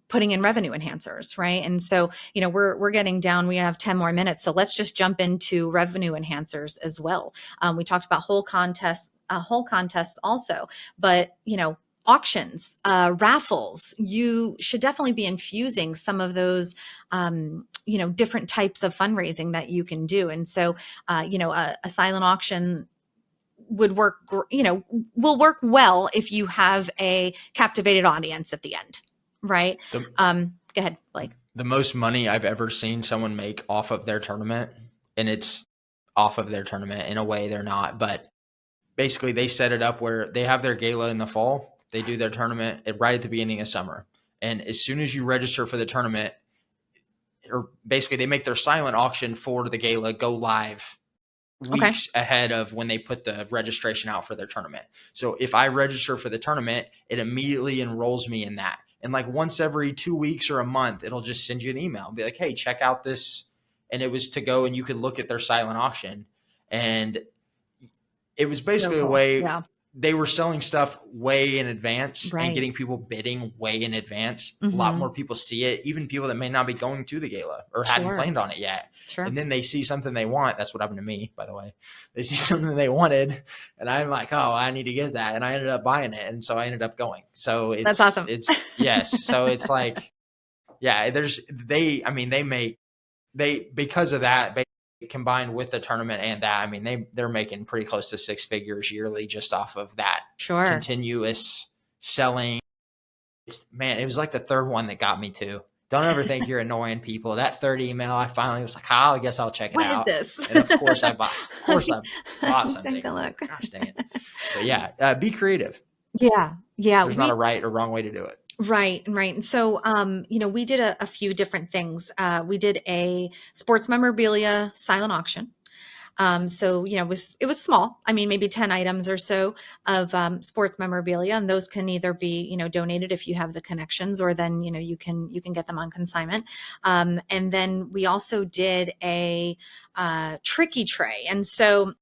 putting in revenue enhancers, right? And so, we're getting down, we have 10 more minutes. So let's just jump into revenue enhancers as well. We talked about whole contests also, but auctions, raffles, you should definitely be infusing some of those, different types of fundraising that you can do. And so, a silent auction would work, will work well if you have a captivated audience at the end, right? The Go ahead, Blake. the most money I've ever seen someone make off of their tournament, and it's off of their tournament in a way they're not, but basically they set it up where they have their gala in the fall, they do their tournament right at the beginning of summer, and as soon as you register for the tournament, or basically they make their silent auction for the gala go live Okay. weeks ahead of when they put the registration out for their tournament. So if I register for the tournament, it immediately enrolls me in that. And like once every 2 weeks or a month, it'll just send you an email and be like, hey, check out this. And it was to go and you could look at their silent auction. And it was So basically a cool. way Yeah. they were selling stuff way in advance and Right. getting people bidding way in advance. A lot Mm-hmm. more people see it, even people that may not be going to the gala or hadn't Sure. planned on it yet. Sure. And then they see something they want. That's what happened to me, by the way. They see something they wanted, and I'm like, oh, I need to get that. And I ended up buying it. And so I ended up going. So That's it's, awesome. it's, yes. So it's like, yeah, I mean, because of that, combined with the tournament and that, I mean, they're making pretty close to 6 figures yearly just off of that Sure. continuous selling. Man, it was like the third one that got me too. Don't ever think you're annoying people. That third email, I finally was like, I guess I'll check it What is out. this? And of course I bought, Let me something. take a I'm like, look. gosh dang it. But yeah, be creative. Yeah. Yeah. There's not a right or wrong way to do it. Right. And so, we did a few different things. We did a sports memorabilia silent auction. So, it was small. I mean, maybe 10 items or so of sports memorabilia, and those can either be, donated if you have the connections, or then, you can get them on consignment. And then we also did a tricky tray. And so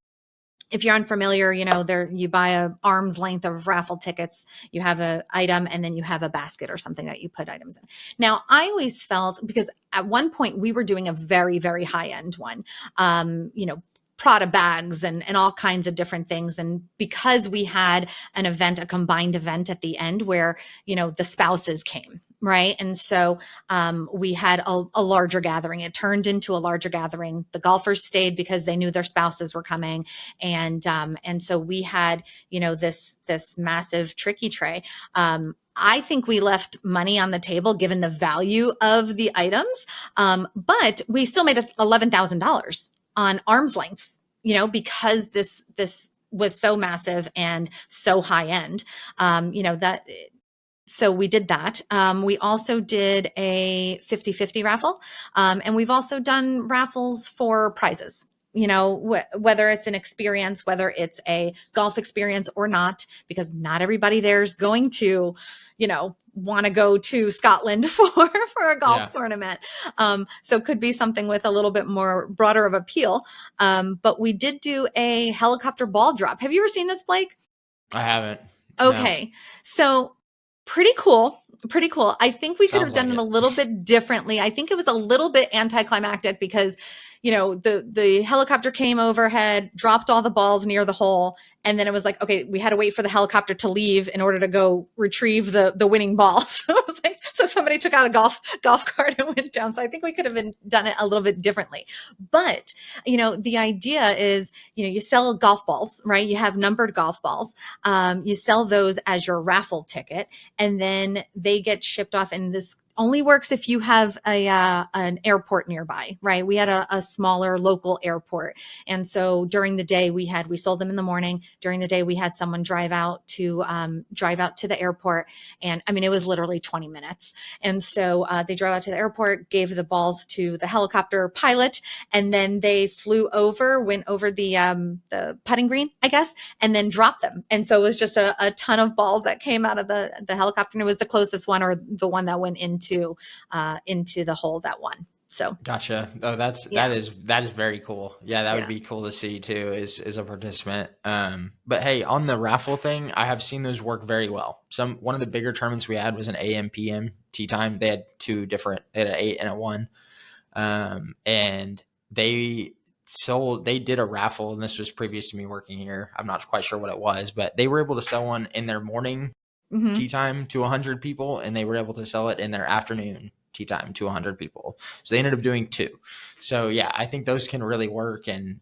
if you're unfamiliar, there you buy a arm's length of raffle tickets, you have a item, and then you have a basket or something that you put items in. Now, I always felt, because at one point we were doing a very, very high end one, Prada bags and all kinds of different things. And because we had an event, a combined event at the end where, the spouses came, right? And so we had a larger gathering. It turned into a larger gathering. The golfers stayed because they knew their spouses were coming. And so we had, this massive tricky tray. I think we left money on the table given the value of the items, but we still made $11,000 on arm's lengths, because this was so massive and so high end, that. So we did that. We also did a 50-50 raffle. And we've also done raffles for prizes, whether it's an experience, whether it's a golf experience or not, because not everybody there's going to, want to go to Scotland for a golf tournament. So it could be something with a little bit more broader of appeal. But we did do a helicopter ball drop. Have you ever seen this, Blake? I haven't. Okay. No. So pretty cool. Pretty cool. I think we could have done it a little bit differently. I think it was a little bit anticlimactic because, the helicopter came overhead, dropped all the balls near the hole. And then it was like, okay, we had to wait for the helicopter to leave in order to go retrieve the winning ball. So it was like, so somebody took out a golf cart and went down. So I think we could have done it a little bit differently. But, the idea is, you sell golf balls, right? You have numbered golf balls. You sell those as your raffle ticket, and then they get shipped off. And this only works if you have an airport nearby, right? We had a smaller local airport. And so during the day we sold them in the morning. During the day we had someone drive out to the airport. And I mean, it was literally 20 minutes. And so they drove out to the airport, gave the balls to the helicopter pilot, and then they went over the putting green, I guess, and then dropped them. And so it was just a ton of balls that came out of the helicopter. And it was the closest one, or the one that went into the hole that won. So gotcha. Oh, that is very cool. Yeah, that would be cool to see too, as a participant. But hey, on the raffle thing, I have seen those work very well. One of the bigger tournaments we had was an AM PM tee time. They had two different. They had an 8 and a 1, and they did a raffle, and this was previous to me working here. I'm not quite sure what it was, but they were able to sell one in their morning tee time to 100 people, and they were able to sell it in their afternoon tee time to 100 people. So they ended up doing 2. So yeah, I think those can really work. And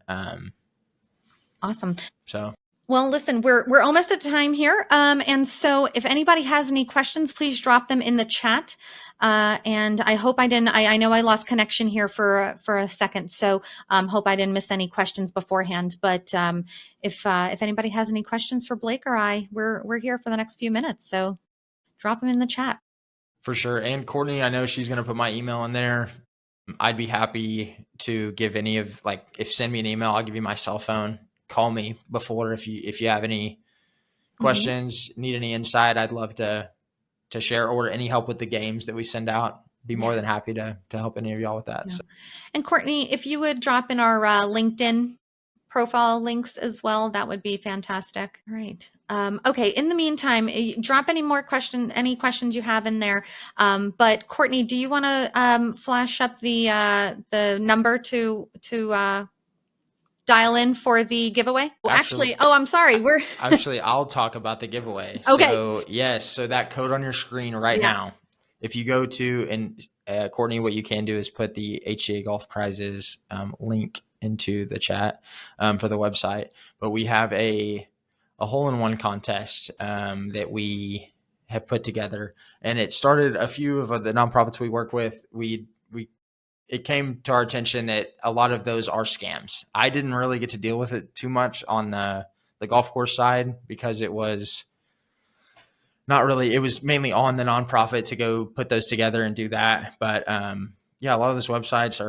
awesome. So well, listen, we're almost at time here. And so if anybody has any questions, please drop them in the chat. And I hope I know I lost connection here for a second. So hope I didn't miss any questions beforehand. But if anybody has any questions for Blake or we're here for the next few minutes. So drop them in the chat. For sure. And Courtney, I know she's going to put my email in there. I'd be happy to give send me an email, I'll give you my cell phone. Call me before if you have any questions, need any insight. I'd love to share, or any help with the games that we send out. Be more than happy to help any of y'all with that. Yeah. So. And Courtney, if you would drop in our LinkedIn profile links as well, that would be fantastic. All right. Okay. In the meantime, drop any questions you have in there. But Courtney, do you want to flash up the number to dial in for the giveaway? I'm sorry. I'll talk about the giveaway. Okay. So yes. So that code on your screen now, if you go to, and Courtney, what you can do is put the HGA golf prizes link into the chat for the website. But we have a hole-in-one contest that we have put together, and it started a few of the nonprofits we work with. It came to our attention that a lot of those are scams. I didn't really get to deal with it too much on the golf course side, because it was not really, it was mainly on the nonprofit to go put those together and do that. But a lot of those websites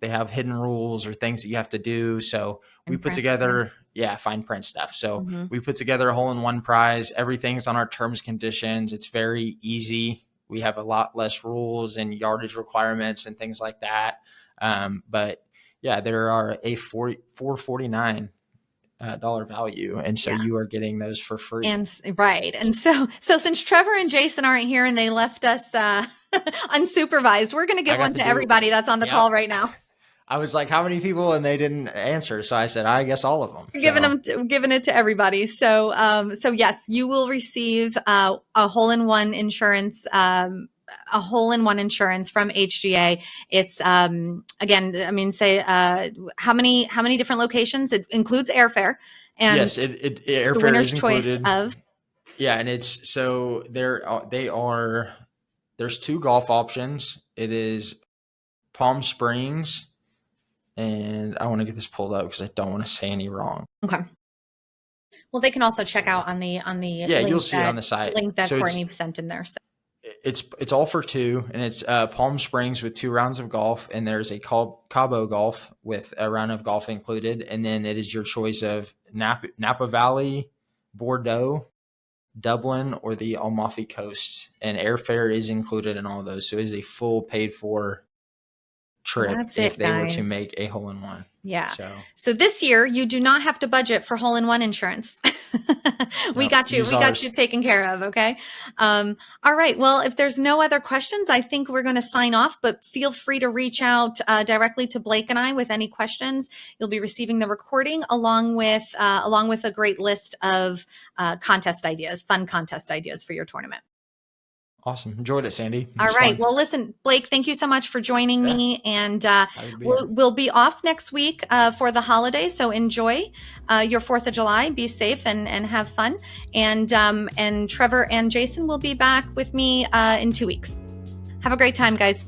they have hidden rules or things that you have to do. So we put together, fine print stuff. So we put together a hole-in-one prize. Everything's on our terms, conditions. It's very easy. We have a lot less rules and yardage requirements and things like that. But yeah, there are a $449 value, and so you are getting those for free. And right, and so since Trevor and Jason aren't here and they left us unsupervised, we're going to give one to everybody that's on the call right now. I was like, how many people? And they didn't answer. So I said, I guess all of them. Giving it to everybody. So, yes, you will receive a hole-in-one insurance, from HGA. It's, again, I mean, say, how many different locations? It includes airfare. And yes, airfare the winner's is choice included. of. Yeah. And it's, so there's 2 golf options. It is Palm Springs, and I want to get this pulled up because I don't want to say any wrong. Okay. Well, they can also check out on the link you'll see it on the site. Link that Courtney sent in there. So it's all for 2, and it's Palm Springs with 2 rounds of golf, and there's a Cabo Golf with a round of golf included, and then it is your choice of Napa Valley, Bordeaux, Dublin, or the Amalfi Coast, and airfare is included in all of those. So it is a full paid for trip if they were to make a hole-in-one. Yeah. So this year you do not have to budget for hole-in-one insurance. We got you taken care of. Okay. All right. Well, if there's no other questions, I think we're going to sign off, but feel free to reach out directly to Blake and I with any questions. You'll be receiving the recording along with a great list of fun contest ideas for your tournament. Awesome. Enjoyed it, Sandy. All right. Well, listen, Blake, thank you so much for joining me. And we'll be off next week for the holidays. So enjoy your 4th of July. Be safe and have fun. And Trevor and Jason will be back with me in 2 weeks. Have a great time, guys.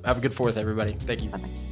Have a good 4th, everybody. Thank you. Bye-bye.